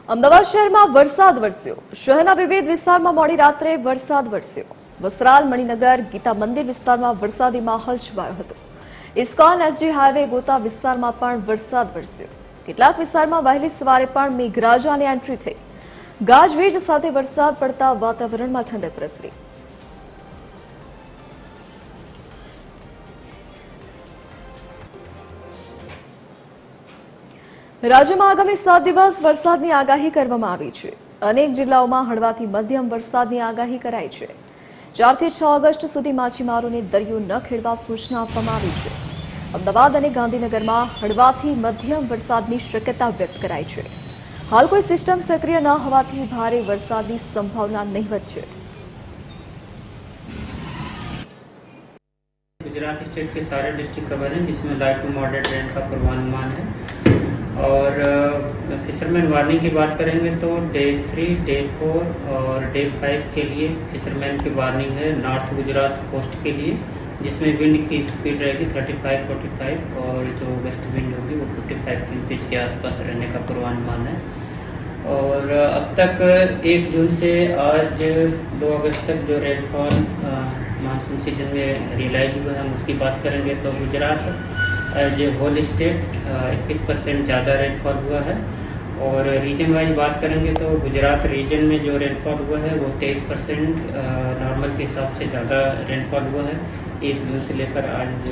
અમદાવાદ શહેરમાં વરસાદ વરસ્યો. શહેરના વિવિધ વિસ્તારમાં મોડી રાત્રે વરસાદ વરસ્યો. વસ્ત્રાલ, મણિનગર, ગીતા મંદિર વિસ્તારમાં વરસાદી માહોલ છવાયો હતો. ઇસ્કોન, એસજી હાઈવે, ગોતા વિસ્તારમાં પણ વરસાદ વરસ્યો. કેટલાક વિસ્તારમાં વહેલી સવારે પણ મેઘરાજાની એન્ટ્રી થઈ. ગાજવીજ સાથે વરસાદ પડતા વાતાવરણમાં ઠંડક પ્રસરી. રાજ્યમાં આગામી 7 દિવસ વરસાદની આગાહી કરવામાં આવી છે. અનેક જિલ્લાઓમાં હળવાથી મધ્યમ વરસાદની આગાહી કરાઈ છે. 4 થી 6 ઓગસ્ટ સુધી માછીમારોને દરિયો ન ખેડવા સૂચના આપવામાં આવી છે. અમદાવાદ અને ગાંધીનગરમાં હળવાથી મધ્યમ વરસાદની શક્યતા વ્યક્ત કરાઈ છે. હાલ કોઈ સિસ્ટમ સક્રિય ન હોવાથી ભારે વરસાદની સંભાવના નહીવત છે. गुजरात स्टेट के सारे डिस्ट्रिक्ट कवर हैं, जिसमें लाइट टू मॉडरेट रेन का पूर्वानुमान है। और फिशरमैन वार्निंग की बात करेंगे तो डे 3, डे 4 और डे 5 के लिए फिशरमैन की वार्निंग है नॉर्थ गुजरात कोस्ट के लिए, जिसमें विंड की स्पीड रहेगी 35-45 और जो वेस्ट विंड होगी वो 55 किलोमीटर के आसपास रहने का पूर्वानुमान है। और अब तक 1 जून से आज 2 अगस्त तक जो रेनफॉल मानसून सीजन में रियलाइज हुआ है हम उसकी बात करेंगे तो गुजरात जो होल स्टेट 21% ज़्यादा रेनफॉल हुआ है। और रीजन वाइज बात करेंगे तो गुजरात रीजन में जो रेनफॉल हुआ है वो 23% नॉर्मल के हिसाब से ज़्यादा रेनफॉल हुआ है 1 जून से लेकर आज।